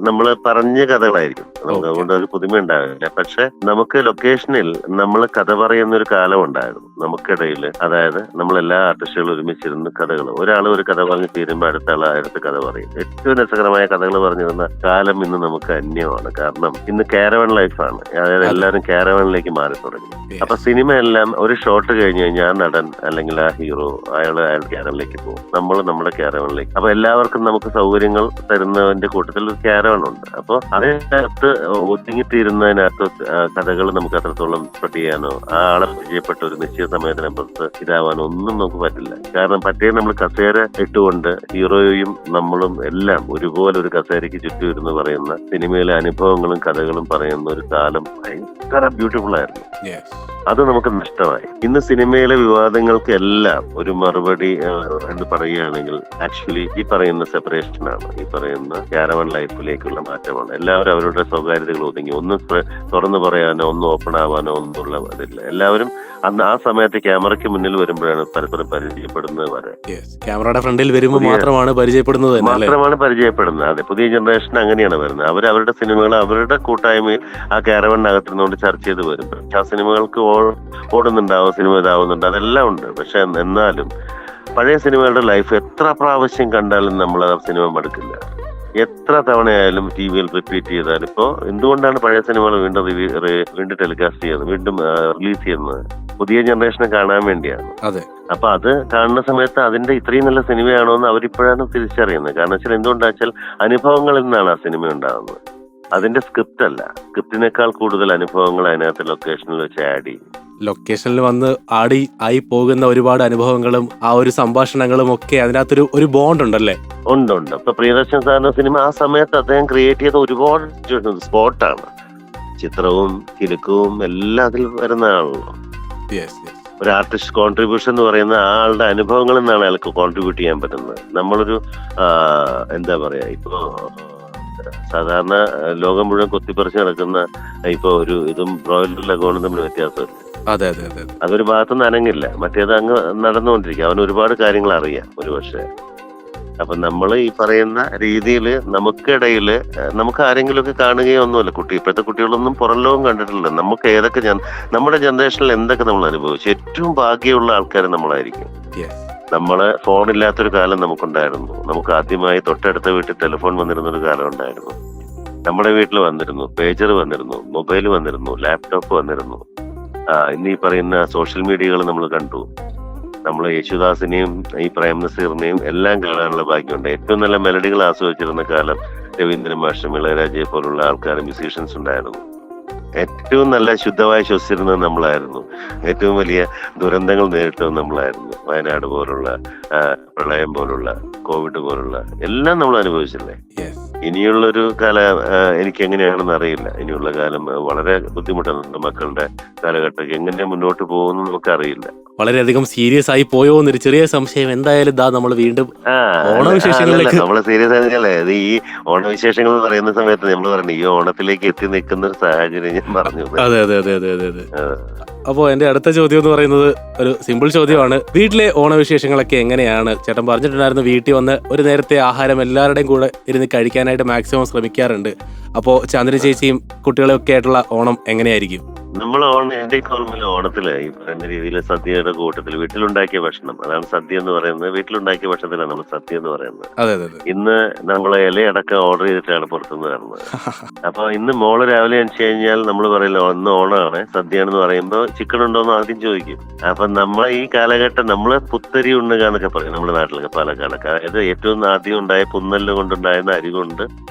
നമ്മൾ പറഞ്ഞ കഥകളായിരിക്കും. നമുക്ക് അതുകൊണ്ട് ഒരു പുതുമ ഉണ്ടാവില്ല. പക്ഷെ നമുക്ക് ലൊക്കേഷനിൽ നമ്മൾ കഥ പറയുന്ന ഒരു കാലം ഉണ്ടായിരുന്നു നമുക്കിടയിൽ. അതായത് നമ്മളെല്ലാ ആർട്ടിസ്റ്റുകളും ഒരുമിച്ചിരുന്ന് കഥകൾ, ഒരാൾ ഒരു കഥ പറഞ്ഞ് തീരുമ്പോൾ അടുത്ത ആൾ അടുത്ത കഥ പറയും. ഏറ്റവും രസകരമായ കഥകൾ പറഞ്ഞിരുന്ന കാലം ഇന്ന് നമുക്ക് അന്യമാണ്. കാരണം ഇന്ന് കാരവൻ ലൈഫാണ്. അതായത് എല്ലാവരും കാരവനിലേക്ക് മാറി തുടങ്ങി. അപ്പൊ സിനിമ എല്ലാം ഒരു ഷോട്ട് കഴിഞ്ഞ് കഴിഞ്ഞാൽ നടൻ അല്ലെങ്കിൽ ആ ഹീറോ അയാൾ കാരവനിലേക്ക് പോകും, നമ്മൾ നമ്മുടെ കാരവനിലേക്ക്. അപ്പൊ എല്ലാവർക്കും നമുക്ക് സൗകര്യങ്ങൾ തരുന്നതിന്റെ കൂട്ടത്തിൽ ഒരു കാരവൻ ഉണ്ട്. അപ്പൊ അതിനകത്ത് ഒതുങ്ങിത്തീരുന്നതിനകത്ത് കഥകൾ നമുക്ക് അത്രത്തോളം സ്പ്രെഡ് ചെയ്യാനോ ആ ആളെ പരിചയപ്പെട്ട ഒരു നിശ്ചിത സമയത്തിനപ്പുറത്ത് ഇതാവാനോ ഒന്നും നമുക്ക് പറ്റില്ല. കാരണം പറ്റേ നമ്മൾ കസേര ഇട്ടുകൊണ്ട് ഹീറോയും നമ്മളും എല്ലാം ഒരുപോലെ ഒരു കസേരയ്ക്ക് ചുറ്റും ഇരുന്ന് പറയുന്ന സിനിമയിലെ അനുഭവങ്ങളും കഥകളും പറയുന്ന ഒരു കാലം ഭയങ്കര ബ്യൂട്ടിഫുൾ ആയിരുന്നു. അത് നമുക്ക് നഷ്ടമായി. ഇന്ന് സിനിമയിലെ വിവാദങ്ങൾക്ക് എല്ലാം ഒരു മറുപടി എന്ന് പറയുകയാണെങ്കിൽ ആക്ച്വലി ഈ പറയുന്ന സെപ്പറേഷനാണ്, ഈ പറയുന്ന കാരവൻ ലൈഫിലേക്കുള്ള മാറ്റമാണ്. എല്ലാവരും അവരുടെ സ്വകാര്യതകൾ ഒതുങ്ങി, ഒന്നും തുറന്നു പറയാനോ ഒന്നും ഓപ്പൺ ആവാനോ ഒന്നുമുള്ള അതില്ല. എല്ലാവരും അന്ന് ആ സമയത്ത് ക്യാമറയ്ക്ക് മുന്നിൽ വരുമ്പോഴാണ് പരസ്പരം പരിചയപ്പെടുന്നത് വരെ. ക്യാമറയുടെ ഫ്രണ്ടിൽ വരുമ്പോൾ മാത്രമാണ് പരിചയപ്പെടുന്നത്. അതെ, പുതിയ ജനറേഷൻ അങ്ങനെയാണ് വരുന്നത്. അവരുടെ സിനിമകൾ അവരുടെ കൂട്ടായ്മയിൽ ആ കാരവണിനകത്ത് നിന്നുകൊണ്ട് ചർച്ച ചെയ്ത് വരും. പക്ഷെ ആ സിനിമകൾക്ക് ഓടുന്നുണ്ടാവും, സിനിമ ഇതാവുന്നുണ്ട്, അതെല്ലാം ഉണ്ട്. പക്ഷെ എന്നാലും പഴയ സിനിമകളുടെ ലൈഫ് എത്ര പ്രാവശ്യം കണ്ടാലും നമ്മൾ ആ സിനിമ മടുക്കില്ല. എത്ര തവണയായാലും ടി വിയിൽ റിപ്പീറ്റ് ചെയ്താൽ. ഇപ്പോ എന്തുകൊണ്ടാണ് പഴയ സിനിമകൾ വീണ്ടും ടെലികാസ്റ്റ് ചെയ്യുന്നത്, വീണ്ടും റിലീസ് ചെയ്യുന്നത്? പുതിയ ജനറേഷനെ കാണാൻ വേണ്ടിയാണ്. അപ്പൊ അത് കാണുന്ന സമയത്ത് അതിന്റെ ഇത്രയും നല്ല സിനിമയാണോ എന്ന് അവരിപ്പോഴാണ് തിരിച്ചറിയുന്നത്. കാരണം വെച്ചാൽ എന്തുകൊണ്ടാ വെച്ചാൽ അനുഭവങ്ങളിൽ നിന്നാണ് ആ സിനിമ ഉണ്ടാകുന്നത്. അതിന്റെ സ്ക്രിപ്റ്റ് അല്ല, സ്ക്രിപ്റ്റിനേക്കാൾ കൂടുതൽ അനുഭവങ്ങൾ അതിനകത്ത് ലൊക്കേഷനിൽ വെച്ച് ആഡ് ചെയ്യും. ലൊക്കേഷനിൽ വന്ന് ആയി പോകുന്ന ഒരുപാട് അനുഭവങ്ങളും ആ ഒരു സംഭാഷണങ്ങളും ഒക്കെ അതിനകത്തൊരു ഒരു ബോണ്ട് ഉണ്ടല്ലേ? ഉണ്ട്. ഇപ്പൊ പ്രിയദർശൻ സാറിന്റെ സിനിമ ആ സമയത്ത് അദ്ദേഹം ക്രിയേറ്റ് ചെയ്ത ഒരുപാട് സ്പോട്ടാണ്. ചിത്രവും കിലുക്കവും എല്ലാം അതിൽ വരുന്ന ആളാണല്ലോ. ഒരു ആർട്ടിസ്റ്റ് കോൺട്രിബ്യൂഷൻ എന്ന് പറയുന്ന ആളുടെ അനുഭവങ്ങളിൽ നിന്നാണ് അയാൾക്ക് കോൺട്രിബ്യൂട്ട് ചെയ്യാൻ പറ്റുന്നത്. നമ്മളൊരു എന്താ പറയാ, ഇപ്പോ സാധാരണ ലോകം മുഴുവൻ കൊത്തിപ്പറിച്ച് നടക്കുന്ന ഇപ്പൊ ഒരു ഇതും ബ്രോയിലർ ലഗോണും തമ്മിൽ വ്യത്യാസമില്ല. അതൊരു ഭാഗത്തുനിന്ന് അനങ്ങില്ല, മറ്റേത് അങ്ങ് നടന്നുകൊണ്ടിരിക്കും. അവന് ഒരുപാട് കാര്യങ്ങൾ അറിയാം ഒരുപക്ഷെ. അപ്പൊ നമ്മൾ ഈ പറയുന്ന രീതിയിൽ നമുക്കിടയിൽ നമുക്ക് ആരെങ്കിലും ഒക്കെ കാണുകയോ ഒന്നുമല്ല. ഇപ്പോഴത്തെ കുട്ടികളൊന്നും പുറം ലോകം കണ്ടിട്ടില്ല. നമുക്ക് ഏതൊക്കെ നമ്മുടെ ജനറേഷനിൽ എന്തൊക്കെ നമ്മൾ അനുഭവിച്ചു, ഏറ്റവും ഭാഗ്യമുള്ള ആൾക്കാർ നമ്മളായിരിക്കും. നമ്മള് ഫോണില്ലാത്തൊരു കാലം നമുക്കുണ്ടായിരുന്നു. നമുക്ക് ആദ്യമായി തൊട്ടടുത്ത വീട്ടിൽ ടെലിഫോൺ വന്നിരുന്നൊരു കാലം ഉണ്ടായിരുന്നു. നമ്മുടെ വീട്ടിൽ വന്നിരുന്നു, പേജർ വന്നിരുന്നു, മൊബൈൽ വന്നിരുന്നു, ലാപ്ടോപ്പ് വന്നിരുന്നു. ഇന്ന് ഈ പറയുന്ന സോഷ്യൽ മീഡിയകൾ നമ്മൾ കണ്ടു. നമ്മൾ യേശുദാസിനെയും ഈ പ്രേം നസീറിനെയും എല്ലാം കാണാനുള്ള ഭാഗ്യമുണ്ട്. ഏറ്റവും നല്ല മെലഡികൾ ആസ്വദിച്ചിരുന്ന കാലം രവീന്ദ്രൻ മാഷും ഇളയരാജയെ പോലുള്ള ആൾക്കാർ, മ്യൂസീഷ്യൻസ് ഉണ്ടായിരുന്നു. ഏറ്റവും നല്ല ശുദ്ധമായി ശ്വസിച്ചിരുന്നത് നമ്മളായിരുന്നു. ഏറ്റവും വലിയ ദുരന്തങ്ങൾ നേരിട്ടത് നമ്മളായിരുന്നു. വയനാട് പോലുള്ള, പ്രളയം പോലുള്ള, കോവിഡ് പോലുള്ള എല്ലാം നമ്മൾ അനുഭവിച്ചില്ലേ. ഇനിയുള്ളൊരു കാലം എനിക്ക് എങ്ങനെയാണെന്ന് അറിയില്ല. ഇനിയുള്ള കാലം വളരെ ബുദ്ധിമുട്ടാണ്. മക്കളുടെ കാലഘട്ടം എങ്ങനെ മുന്നോട്ട് പോകുമെന്ന് നമുക്കറിയില്ല. വളരെയധികം സീരിയസ് ആയി പോയോ എന്നൊരു ചെറിയ സംശയം. എന്തായാലും നമ്മൾ വീണ്ടും ഓണവിശേഷങ്ങളിലേക്ക് നമ്മള് സീരിയസ് ആയിരുന്നല്ലേ. അത് ഈ ഓണവിശേഷങ്ങൾ പറയുന്ന സമയത്ത് നമ്മൾ പറഞ്ഞു ഈ ഓണത്തിലേക്ക് എത്തി നിൽക്കുന്ന ഒരു സാഹചര്യം ഞാൻ പറഞ്ഞു. അതെ. അപ്പോ എന്റെ അടുത്ത ചോദ്യം എന്ന് പറയുന്നത് ഒരു സിമ്പിൾ ചോദ്യമാണ്. വീട്ടിലെ ഓണവിശേഷങ്ങളൊക്കെ എങ്ങനെയാണ്? ചേട്ടൻ പറഞ്ഞിട്ടുണ്ടായിരുന്നു വീട്ടിൽ വന്ന് ഒരു നേരത്തെ ആഹാരം എല്ലാവരുടെയും കൂടെ ഇരുന്ന് കഴിക്കാനായിട്ട് മാക്സിമം ശ്രമിക്കാറുണ്ട്. അപ്പോ ചാന്ദ്രി ചേച്ചിയും കുട്ടികളൊക്കെ ആയിട്ടുള്ള ഓണം എങ്ങനെയായിരിക്കും? നമ്മൾ എന്റെ ഓർമ്മയിൽ ഓണത്തില് ഈ പറയുന്ന രീതിയിൽ സദ്യയുടെ കൂട്ടത്തിൽ വീട്ടിലുണ്ടാക്കിയ ഭക്ഷണം, അതാണ് സദ്യ എന്ന് പറയുന്നത്. വീട്ടിലുണ്ടാക്കിയ ഭക്ഷണത്തിലാണ് നമ്മൾ സദ്യ എന്ന് പറയുന്നത്. ഇന്ന് നമ്മളെ ഇലയടക്കം ഓർഡർ ചെയ്തിട്ടാണ് പുറത്തുനിന്ന് തരുന്നത്. അപ്പൊ ഇന്ന് മോള് രാവിലെ അണിച്ചു കഴിഞ്ഞാൽ നമ്മൾ പറയില്ല ഇന്ന് ഓണമാണ്, സദ്യയാണെന്ന് പറയുമ്പോൾ ചിക്കൻ ഉണ്ടോന്ന് ആദ്യം ചോദിക്കും. അപ്പൊ നമ്മളെ ഈ കാലഘട്ടം നമ്മള് പുത്തരി ഉണ്ണുക എന്നൊക്കെ പറയും നമ്മുടെ നാട്ടിലൊക്കെ പാലക്കാടൊക്കെ. അതായത് ഏറ്റവും ആദ്യം ഉണ്ടായ പുന്നല് കൊണ്ടുണ്ടായിരുന്ന അരി കൊണ്ട്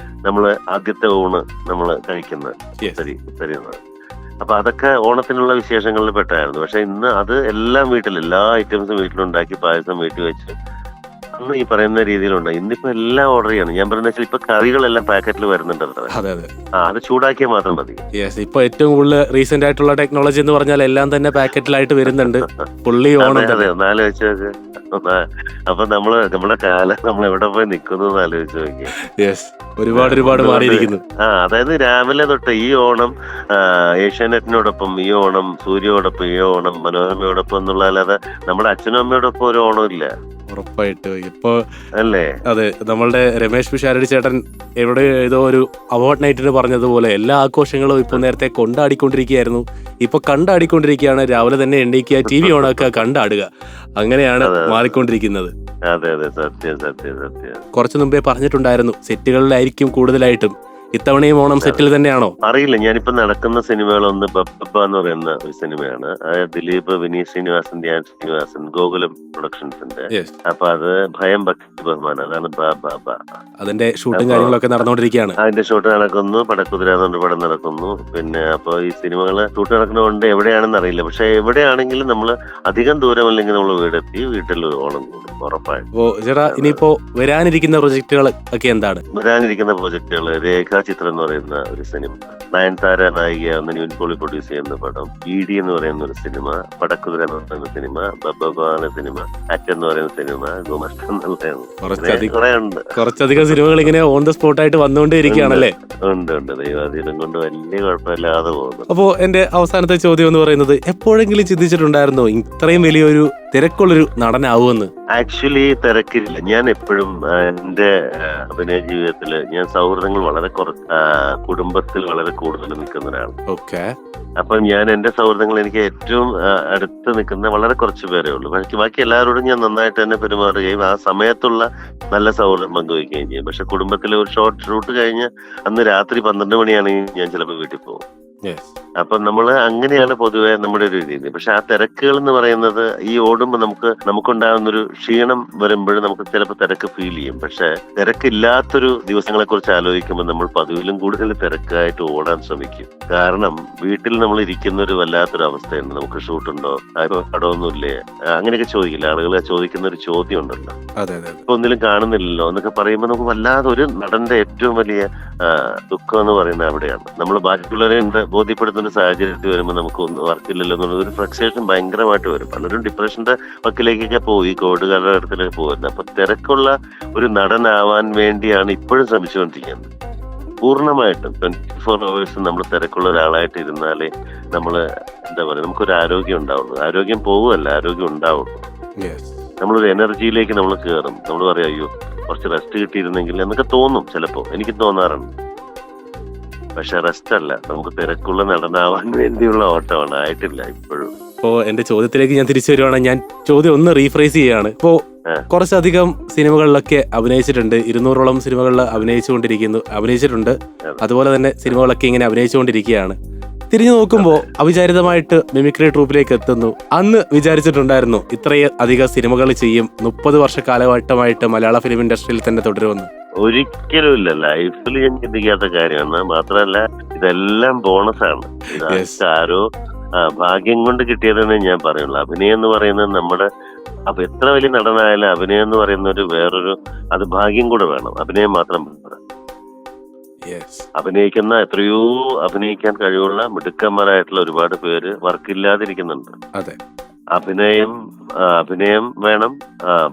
നമ്മള് ആദ്യത്തെ ഊണ് നമ്മള് കഴിക്കുന്നത് തരുന്നത്. അപ്പൊ അതൊക്കെ ഓണത്തിനുള്ള വിശേഷങ്ങളിൽ പെട്ടായിരുന്നു. പക്ഷെ ഇന്ന് അത് എല്ലാം എല്ലാ ഐറ്റംസും വീട്ടിലുണ്ടാക്കി പായസം വീട്ടിൽ വെച്ച് അന്ന് ഈ പറയുന്ന രീതിയിലുണ്ട്. ഇന്നിപ്പോ എല്ലാം ഓർഡർ ചെയ്യണം. ഞാൻ പറയുന്ന വെച്ചാൽ ഇപ്പൊ കറികളെല്ലാം പാക്കറ്റിൽ വരുന്നുണ്ട്. അത് ചൂടാക്കിയാൽ മാത്രം മതി. ഇപ്പൊ ഏറ്റവും കൂടുതൽ റീസെന്റ് ആയിട്ടുള്ള ടെക്നോളജി എന്ന് പറഞ്ഞാൽ എല്ലാം തന്നെ പാക്കറ്റിലായിട്ട് വരുന്നുണ്ട്. പുള്ളി ഓണം. അതെ, ഒന്നാലോചിച്ച് നോക്ക്. അപ്പൊ നമ്മുടെ കാലം നമ്മൾ എവിടെ പോയി നിൽക്കുന്നു ആലോചിച്ച് നോക്കി. ഒരുപാട് മാറിയിരിക്കുന്നു. അതായത് രാവിലെ തൊട്ട് ഈ ഓണം ഏഷ്യാനെറ്റിനോടൊപ്പം, ഈ ഓണം സൂര്യോടൊപ്പം, ഈ ഓണം മനോരമയോടൊപ്പം എന്നുള്ള, അല്ലാതെ നമ്മുടെ അച്ഛനും അമ്മയോടൊപ്പം ഒരു ഓണം ഇല്ല. ഉറപ്പായിട്ട്. ഇപ്പൊ അല്ലേ? അതെ, നമ്മളുടെ രമേശ് പിഷാരടി ചേട്ടൻ എവിടെ ഏതോ ഒരു അവാർഡ് നൈറ്റിന് പറഞ്ഞതുപോലെ എല്ലാ ആഘോഷങ്ങളും ഇപ്പൊ നേരത്തെ കൊണ്ടാടിക്കൊണ്ടിരിക്കുകയായിരുന്നു, ഇപ്പൊ കണ്ടാടിക്കൊണ്ടിരിക്കുകയാണ്. രാവിലെ തന്നെ എണ്ണീക്കുക, TV ഓണാക്കുക, കണ്ടാടുക. അങ്ങനെയാണ് മാറിക്കൊണ്ടിരിക്കുന്നത്. കുറച്ചു മുമ്പേ പറഞ്ഞിട്ടുണ്ടായിരുന്നു സെറ്റുകളിലായിരിക്കും കൂടുതലായിട്ടും. ഇത്തവണയും ഓണം സെറ്റിൽ തന്നെയാണോ? അറിയില്ല. ഞാനിപ്പോ നടക്കുന്ന സിനിമകളൊന്ന് ബപ്പ എന്ന് പറയുന്ന ഒരു സിനിമയാണ്. ദിലീപ്, വിനീത് ശ്രീനിവാസൻ, ധ്യാൻ ശ്രീനിവാസൻ, ഗോകുലം പ്രൊഡക്ഷൻസിന്റെ. അപ്പൊ അത് ഭയം ഭക്തി ബഹുമാനം, അതാണ് അതിന്റെ ഷൂട്ടും കാര്യങ്ങളൊക്കെ നടന്നുകൊണ്ടിരിക്കുകയാണ്. അതിന്റെ ഷൂട്ട് നടക്കുന്നു. പടക്കുതിര എന്നുകൊണ്ട് പടം നടക്കുന്നു. പിന്നെ അപ്പൊ ഈ സിനിമകള് ഷൂട്ട് നടക്കുന്നതുകൊണ്ട് എവിടെയാണെന്ന് അറിയില്ല. പക്ഷെ എവിടെയാണെങ്കിലും നമ്മള് അധികം ദൂരമല്ലെങ്കിൽ നമ്മൾ വീട്ടിൽ ഓണം കൂടും ഉറപ്പായിട്ടും. ചേട്ടാ, ഇനിയിപ്പോ വരാനിരിക്കുന്ന പ്രൊജക്ടുകൾ ഒക്കെ എന്താണ്? വരാനിരിക്കുന്ന പ്രൊജക്ടുകൾ രേഖാചിത്രം എന്ന് പറയുന്ന ഒരു സിനിമ, നയൻതാര നായികയാവുന്ന നിവിൻ പോളി പ്രൊഡ്യൂസ് ചെയ്യുന്ന പടം, ED എന്ന് പറയുന്ന ഒരു സിനിമ, പടക്കുതിര എന്ന് പറയുന്ന സിനിമ, ബബ്ബാന സിനിമ, അറ്റെന്ന് പറയുന്ന സിനിമ, ഗുമസ്തൻ കുറച്ചധികം സിനിമകൾ ഇങ്ങനെ ഓൺ ദ സ്പോട്ട് ആയിട്ട് വന്നുകൊണ്ടേയിരിക്കുകയാണല്ലേ? ഉണ്ട്. ദൈവാധീനം കൊണ്ട് വലിയ കുഴപ്പമില്ലാതെ പോകുന്നു. അപ്പോ എന്റെ അവസാനത്തെ ചോദ്യം എന്ന് പറയുന്നത്, എപ്പോഴെങ്കിലും ചിന്തിച്ചിട്ടുണ്ടായിരുന്നോ ഇത്രയും വലിയൊരു തിരക്കുള്ളൊരു നടനാവുമെന്ന്? ആക്ച്വലി തിരക്കില്ല. ഞാൻ എപ്പോഴും എന്റെ അഭിനയ ജീവിതത്തില് ഞാൻ സൗഹൃദങ്ങൾ വളരെ കുടുംബത്തിൽ വളരെ കൂടുതൽ നിൽക്കുന്ന ഒരാളാണ്. അപ്പൊ ഞാൻ എന്റെ സൗഹൃദങ്ങൾ എനിക്ക് ഏറ്റവും അടുത്ത് നിൽക്കുന്ന വളരെ കുറച്ച് പേരേ ഉള്ളൂ. ബാക്കി എല്ലാവരോടും ഞാൻ നന്നായിട്ട് തന്നെ പെരുമാറുകയും ആ സമയത്തുള്ള നല്ല സൗഹൃദം പങ്കുവയ്ക്കുകയും ചെയ്യും. പക്ഷെ കുടുംബത്തിലെ ഒരു ഷൂട്ട് കഴിഞ്ഞ് അന്ന് രാത്രി 12 മണിയാണെങ്കിൽ ഞാൻ ചിലപ്പോൾ വീട്ടിൽ പോകും. അപ്പൊ നമ്മള് അങ്ങനെയാണ് പൊതുവെ നമ്മുടെ ഒരു രീതി. പക്ഷെ ആ തിരക്കുകൾ എന്ന് പറയുന്നത് ഈ ഓടുമ്പോൾ നമുക്കുണ്ടാകുന്ന ഒരു ക്ഷീണം വരുമ്പോഴും നമുക്ക് ചിലപ്പോൾ തിരക്ക് ഫീൽ ചെയ്യും. പക്ഷെ തിരക്കില്ലാത്തൊരു ദിവസങ്ങളെ കുറിച്ച് ആലോചിക്കുമ്പോൾ നമ്മൾ പതിവിലും കൂടുതൽ തിരക്കായിട്ട് ഓടാൻ ശ്രമിക്കും. കാരണം വീട്ടിൽ നമ്മൾ ഇരിക്കുന്ന ഒരു വല്ലാത്തൊരു അവസ്ഥയുണ്ട്. നമുക്ക് ഷൂട്ടുണ്ടോ, പടമൊന്നുമില്ലേ, അങ്ങനെയൊക്കെ ചോദിക്കില്ല ആളുകൾ. ചോദിക്കുന്ന ഒരു ചോദ്യം ഉണ്ടല്ലോ, ഇപ്പൊ ഒന്നിലും കാണുന്നില്ലല്ലോ എന്നൊക്കെ പറയുമ്പോൾ നമുക്ക് വല്ലാതെ ഒരു നടന്റെ ഏറ്റവും വലിയ ദുഃഖം എന്ന് പറയുന്നത് അവിടെയാണ്. നമ്മൾ ബാക്കിയുള്ളവരെ ബോധ്യപ്പെടുത്തുന്ന സാഹചര്യത്തിൽ വരുമ്പോൾ നമുക്ക് വർക്കില്ലല്ലോ എന്നുള്ളത് ഒരു ഫ്രസ്ട്രേഷൻ ഭയങ്കരമായിട്ട് വരും. പലരും ഡിപ്രഷന്റെ വക്കിലേക്കൊക്കെ പോയി കോവിഡ് കാലഘട്ടത്തിലേക്ക് പോകുന്നത്. അപ്പൊ തിരക്കുള്ള ഒരു നടനാവാൻ വേണ്ടിയാണ് ഇപ്പോഴും ശ്രമിച്ചുകൊണ്ടിരിക്കുന്നത്. പൂർണ്ണമായിട്ടും 24 hours നമ്മൾ തിരക്കുള്ള ഒരാളായിട്ട് ഇരുന്നാലേ നമ്മള് എന്താ പറയുക, നമുക്കൊരു ആരോഗ്യം ഉണ്ടാവുള്ളൂ. ആരോഗ്യം പോവുമല്ല, ആരോഗ്യം ഉണ്ടാവുള്ളൂ. നമ്മളൊരു എനർജിയിലേക്ക് നമ്മൾ കയറും. നമ്മൾ പറയാം, അയ്യോ കുറച്ച് റെസ്റ്റ് കിട്ടിയിരുന്നെങ്കിൽ എന്നൊക്കെ തോന്നും. ചിലപ്പോ എനിക്ക് തോന്നാറുണ്ട്. പക്ഷെ റെസ്റ്റ് അല്ല, നമുക്ക് തിരക്കുള്ള നടനാവാൻ വേണ്ടിയുള്ള ഓട്ടമാണ്. ആയിട്ടില്ല ഇപ്പോഴും. ഇപ്പോ എന്റെ ചോദ്യത്തിലേക്ക് ഞാൻ തിരിച്ചു വരുവാണെങ്കിൽ ഞാൻ ചോദ്യം ഒന്ന് റീഫ്രേസ് ചെയ്യാണ്. ഇപ്പോ കുറച്ചധികം സിനിമകളിലൊക്കെ അഭിനയിച്ചിട്ടുണ്ട്. 200ഓളം സിനിമകളിൽ അഭിനയിച്ചിട്ടുണ്ട്. അതുപോലെ തന്നെ സിനിമകളൊക്കെ ഇങ്ങനെ അഭിനയിച്ചുകൊണ്ടിരിക്കുകയാണ്. തിരിഞ്ഞു നോക്കുമ്പോൾ അവിചാരിതമായിട്ട് മിമിക്രി ട്രൂപ്പിലേക്ക് എത്തുന്നു. അന്ന് വിചാരിച്ചിട്ടുണ്ടായിരുന്നു ഇത്രയും അധികം സിനിമകൾ ചെയ്യും, 30 വർഷ കാലഘട്ടമായിട്ട് മലയാള ഫിലിം ഇൻഡസ്ട്രിയിൽ തന്നെ തുടരുമെന്ന്? ഒരിക്കലും ഇല്ല. ലൈഫിൽ ഞാൻ ചിന്തിക്കാത്ത കാര്യമാണ്. മാത്രമല്ല ഇതെല്ലാം ബോണസാണ്. ആരോ ഭാഗ്യം കൊണ്ട് കിട്ടിയതെന്നേ ഞാൻ പറയുള്ളൂ. അഭിനയം എന്ന് പറയുന്നത് നമ്മുടെ എത്ര വലിയ നടനായാലും അഭിനയം എന്ന് പറയുന്ന വേറൊരു അത് ഭാഗ്യം കൂടെ വേണം. അഭിനയം മാത്രം അഭിനയിക്കുന്ന എത്രയോ അഭിനയിക്കാൻ കഴിവുള്ള മിടുക്കന്മാരായിട്ടുള്ള ഒരുപാട് പേര് വർക്കില്ലാതിരിക്കുന്നുണ്ട്. അഭിനയം വേണം,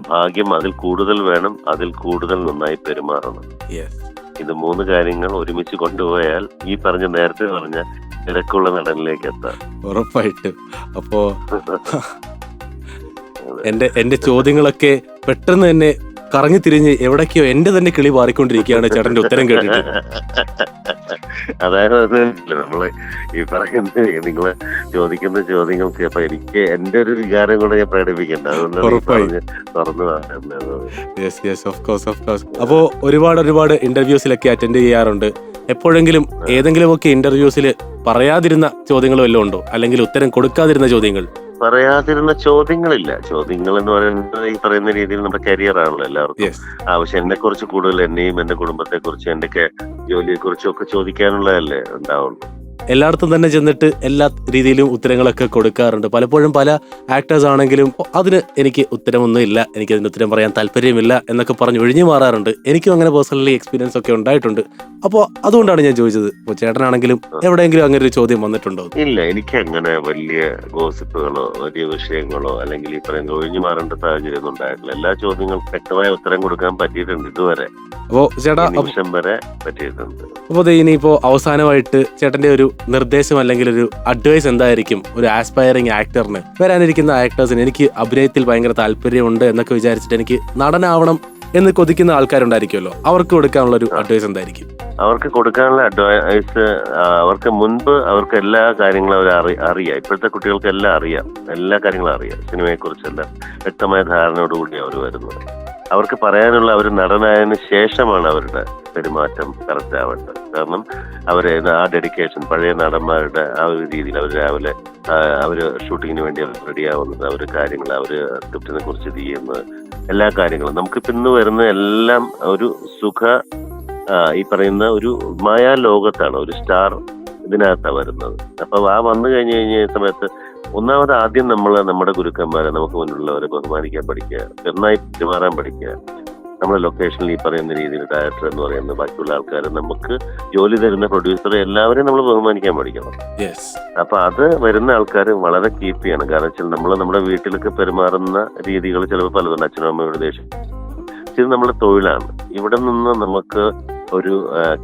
ഭാഗ്യം അതിൽ കൂടുതൽ വേണം, അതിൽ കൂടുതൽ നന്നായി പെരുമാറണം. ഇത് 3 കാര്യങ്ങൾ ഒരുമിച്ച് കൊണ്ടുപോയാൽ ഈ നേരത്തെ പറഞ്ഞ തിരക്കുള്ള നടനിലേക്ക് എത്താം ഉറപ്പായിട്ടും. അപ്പോ എന്റെ ചോദ്യങ്ങളൊക്കെ പെട്ടെന്ന് തന്നെ കറങ്ങി തിരിഞ്ഞ് എവിടേക്കോ എന്റെ തന്നെ കിളി മാറിക്കൊണ്ടിരിക്കുകയാണ് ചേട്ടന്റെ ഉത്തരം കേട്ടിട്ട്. അതായത് നമ്മള് ഈ പറയുന്ന നിങ്ങള് ചോദിക്കുന്ന ചോദ്യങ്ങൾക്ക് അപ്പൊ എനിക്ക് എന്റെ ഒരു വികാരം കൂടെ ഞാൻ പ്രകടിപ്പിക്കണ്ട. അപ്പോ ഒരുപാട് ഇന്റർവ്യൂസിലൊക്കെ അറ്റൻഡ് ചെയ്യാറുണ്ട്. എപ്പോഴെങ്കിലും ഏതെങ്കിലും ഒക്കെ ഇന്റർവ്യൂസിൽ പറയാതിരുന്ന ചോദ്യങ്ങൾ വല്ലതും ഉണ്ടോ, അല്ലെങ്കിൽ ഉത്തരം കൊടുക്കാതിരുന്ന ചോദ്യങ്ങൾ? പറയാതിരുന്ന ചോദ്യങ്ങളില്ല. ചോദ്യങ്ങൾ എന്ന് പറയുന്നത് ഈ പറയുന്ന രീതിയിൽ നമ്മുടെ കരിയർ ആണല്ലോ എല്ലാവർക്കും യെസ്. ആവശ്യം. എന്നെ കുറിച്ച് കൂടുതൽ എന്നെയും എന്റെ കുടുംബത്തെ കുറിച്ച് എന്റെ ജോലിയെ കുറിച്ചും ഒക്കെ ചോദിക്കാനുള്ളതല്ലേ ഉണ്ടാവുള്ളൂ. എല്ലായിടത്തും തന്നെ ചെന്നിട്ട് എല്ലാ രീതിയിലും ഉത്തരങ്ങളൊക്കെ കൊടുക്കാറുണ്ട്. പലപ്പോഴും പല ആക്ടേഴ്സ് ആണെങ്കിലും എനിക്ക് ഉത്തരമൊന്നും ഇല്ല, എനിക്ക് അതിന് ഉത്തരം പറയാൻ താല്പര്യമില്ല എന്നൊക്കെ പറഞ്ഞ് ഒഴിഞ്ഞു മാറാറുണ്ട്. എനിക്കും അങ്ങനെ പേഴ്സണലി എക്സ്പീരിയൻസ് ഒക്കെ ഉണ്ടായിട്ടുണ്ട്. അപ്പോൾ അതുകൊണ്ടാണ് ഞാൻ ചോദിച്ചത്, ഇപ്പോൾ ചേട്ടനാണെങ്കിലും എവിടെയെങ്കിലും അങ്ങനെ ഒരു ചോദ്യം വന്നിട്ടുണ്ടോ? ഇല്ല, എനിക്ക് അങ്ങനെ വലിയ ഗോസിപ്പുകളോ വലിയ വിഷയങ്ങളോ അല്ലെങ്കിൽ ഈ പറയുന്ന ഒഴിഞ്ഞു മാറേണ്ട സാഹചര്യം ഒന്നും ഉണ്ടായിട്ടില്ല. എല്ലാ ചോദ്യങ്ങൾക്കും വ്യക്തമായ ഉത്തരം കൊടുക്കാൻ പറ്റിയിട്ടുണ്ട് ഇതുവരെ, അപ്പോൾ ചേട്ടാ ഈ നിമിഷം വരെ പറ്റിയിട്ടുണ്ട്. അപ്പോൾ ഇനിയിപ്പോൾ അവസാനമായിട്ട് ചേട്ടന്റെ ഒരു നിർദ്ദേശം അല്ലെങ്കിൽ ഒരു അഡ്വൈസ് എന്തായിരിക്കും ഒരു ആസ്പയറിംഗ് ആക്ടറിന്, വരാനിരിക്കുന്ന ആക്ടേഴ്സിന്? എനിക്ക് അഭിനയത്തിൽ ഭയങ്കര താല്പര്യമുണ്ട് എന്നൊക്കെ വിചാരിച്ചിട്ട് എനിക്ക് നടനാവണം എന്ന് കൊതിക്കുന്ന ആൾക്കാരുണ്ടായിരിക്കുമല്ലോ, അവർക്ക് കൊടുക്കാനുള്ള ഒരു അഡ്വൈസ് എന്തായിരിക്കും? അവർക്ക് കൊടുക്കാനുള്ള അഡ്വൈസ്, അവർക്ക് മുൻപ് അവർക്ക് എല്ലാ കാര്യങ്ങളും അവർ അറിയാം. ഇപ്പോഴത്തെ കുട്ടികൾക്ക് എല്ലാം അറിയാം, എല്ലാ കാര്യങ്ങളും അറിയാം. സിനിമയെ കുറിച്ചെല്ലാം വ്യക്തമായ ധാരണയോടുകൂടി അവർ വരുന്നത്. അവർക്ക് പറയാനുള്ള അവർ നടനായതിനു ശേഷമാണ് അവരുടെ പെരുമാറ്റം കറക്റ്റ് ആവേണ്ടത്. കാരണം അവര് ആ ഡെഡിക്കേഷൻ, പഴയ നടന്മാരുടെ ആ ഒരു രീതിയിൽ അവർ രാവിലെ അവര് ഷൂട്ടിങ്ങിന് വേണ്ടി റെഡി ആവുന്നത്, അവര് കാര്യങ്ങൾ, അവര് സ്ക്രിപ്റ്റിനെ കുറിച്ച് ചെയ്യുന്നത്, എല്ലാ കാര്യങ്ങളും നമുക്കിപ്പോ ഇന്ന് വരുന്ന എല്ലാം ഒരു ഈ പറയുന്ന ഒരു മായാ ലോകത്താണ്. ഒരു സ്റ്റാർ ഇതിനകത്താണ് വരുന്നത്. അപ്പൊ വന്നു കഴിഞ്ഞ സമയത്ത് ഒന്നാമത് ആദ്യം നമ്മൾ നമ്മുടെ ഗുരുക്കന്മാരെ, നമുക്ക് മുന്നിലുള്ളവരെ ബഹുമാനിക്കാൻ പഠിക്കുക, നന്നായി പെരുമാറാൻ പഠിക്കുക. നമ്മുടെ ലൊക്കേഷനിൽ ഈ പറയുന്ന രീതിയിൽ ഡയറക്ടർ എന്ന് പറയുന്ന ബാക്കിയുള്ള ആൾക്കാർ, നമുക്ക് ജോലി തരുന്ന പ്രൊഡ്യൂസർ, എല്ലാവരെയും നമ്മൾ ബഹുമാനിക്കാൻ പഠിക്കണം. അപ്പൊ അത് വരുന്ന ആൾക്കാർ വളരെ കീപ്പ് ചെയ്യണം. കാരണം വെച്ചാൽ നമ്മൾ നമ്മുടെ വീട്ടിലൊക്കെ പെരുമാറുന്ന രീതികൾ ചിലപ്പോൾ പലതുണ്ട്. അച്ഛനും അമ്മയുടെ ദേഷ്യം, ഇത് നമ്മുടെ തൊഴിലാണ്. ഇവിടെ നിന്ന് നമുക്ക് ഒരു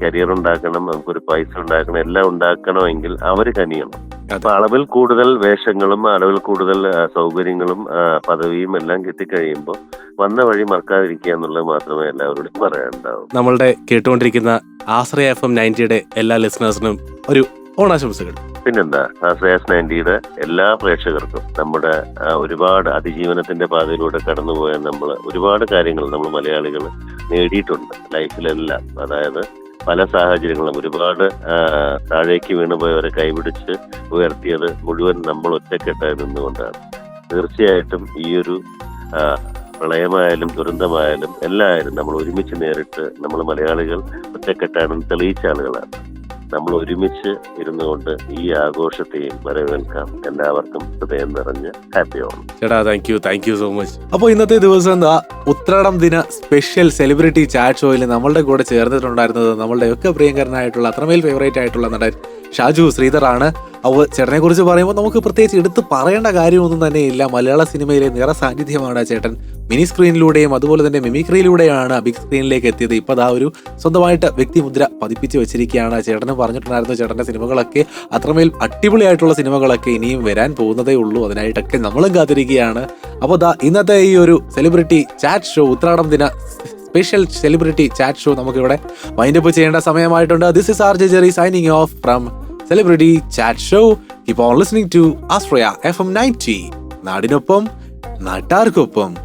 കരിയർ ഉണ്ടാക്കണം, നമുക്കൊരു പൈസ ഉണ്ടാക്കണം, എല്ലാം ഉണ്ടാക്കണമെങ്കിൽ അവര് കനിയണം. അപ്പൊ അളവിൽ കൂടുതൽ വേഷങ്ങളും അളവിൽ കൂടുതൽ സൗകര്യങ്ങളും പദവിയും എല്ലാം കിട്ടിക്കഴിയുമ്പോൾ വന്ന വഴി മറക്കാതിരിക്കുക എന്നുള്ളത് മാത്രമേ എല്ലാവരോടും പറയാനുണ്ടാവും. നമ്മളുടെ കേട്ടുകൊണ്ടിരിക്കുന്ന ആശ്രയ FM 90യുടെ എല്ലാ ലിസണേഴ്സിനും ഒരു ഓണാശംസകൾ. പിന്നെന്താ, ആശ്രയ 90യുടെ എല്ലാ പ്രേക്ഷകർക്കും നമ്മുടെ ഒരുപാട് അതിജീവനത്തിന്റെ പാതയിലൂടെ കടന്നുപോയ ഒരുപാട് കാര്യങ്ങൾ നമ്മൾ മലയാളികൾ നേടിയിട്ടുണ്ട് ലൈഫിലെല്ലാം. അതായത് പല സാഹചര്യങ്ങളും ഒരുപാട് താഴേക്ക് വീണുപോയവരെ കൈപിടിച്ച് ഉയർത്തിയത് മുഴുവൻ നമ്മൾ ഒറ്റക്കെട്ടായി നിന്നുകൊണ്ടാണ്. തീർച്ചയായിട്ടും ഈ ഒരു പ്രളയമായാലും ദുരന്തമായാലും എല്ലായാലും നമ്മൾ ഒരുമിച്ച് നേരിട്ട് നമ്മൾ മലയാളികൾ ഒറ്റക്കെട്ടാണെന്ന് തെളിയിച്ച ആളുകളാണ്. നമ്മൾ ഒരുമിച്ച് ഇരുന്നുകൊണ്ട് ഈ ആഘോഷത്തെയും വരവേൽക്കാം. എല്ലാവർക്കും ഹൃദയം നിറഞ്ഞ ഹാപ്പി ഓണം. ചേട്ടാ, താങ്ക് യു സോ മച്ച്. അപ്പോൾ ഇന്നത്തെ ദിവസം ഉത്രാടം ദിന സ്പെഷ്യൽ സെലിബ്രിറ്റി ചാറ്റ് ഷോയിൽ നമ്മളുടെ കൂടെ ചേർന്നിട്ടുണ്ടായിരുന്നത് നമ്മളുടെ ഒക്കെ പ്രിയങ്കരനായിട്ടുള്ള, അത്രമേൽ ഫേവറേറ്റ് ആയിട്ടുള്ള നടൻ ഷാജു ശ്രീധറാണ്. അപ്പോൾ ചേട്ടനെ കുറിച്ച് പറയുമ്പോൾ നമുക്ക് പ്രത്യേകിച്ച് എടുത്ത് പറയേണ്ട കാര്യമൊന്നും തന്നെ ഇല്ല. മലയാള സിനിമയിലെ നിറ സാന്നിധ്യമാണ് ചേട്ടൻ. മിനി സ്ക്രീനിലൂടെയും അതുപോലെ തന്നെ മിമിക്രിയിലൂടെയാണ് ബിഗ് സ്ക്രീനിലേക്ക് എത്തിയത്. ഇപ്പോൾ ഒരു സ്വന്തമായിട്ട് വ്യക്തിമുദ്ര പതിപ്പിച്ച് വെച്ചിരിക്കുകയാണ്. ചേട്ടന് പറഞ്ഞിട്ടുണ്ടായിരുന്നു ചേട്ടൻ്റെ സിനിമകളൊക്കെ അത്രമേൽ അടിപൊളിയായിട്ടുള്ള സിനിമകളൊക്കെ ഇനിയും വരാൻ പോകുന്നതേ ഉള്ളൂ. അതിനായിട്ടൊക്കെ നമ്മളും കാത്തിരിക്കുകയാണ്. അപ്പോൾ ഇന്നത്തെ ഈ ഒരു സെലിബ്രിറ്റി ചാറ്റ് ഷോ, ഉത്രാടം ദിന സ്പെഷ്യൽ സെലിബ്രിറ്റി ചാറ്റ് ഷോ നമുക്കിവിടെ വൈൻഡപ്പ് ചെയ്യേണ്ട സമയമായിട്ടുണ്ട്. This is RJ Jerry signing off from Celebrity Chat Show. Keep on listening to Astraya FM 90. നാടിനൊപ്പം നാട്ടാർക്കൊപ്പം.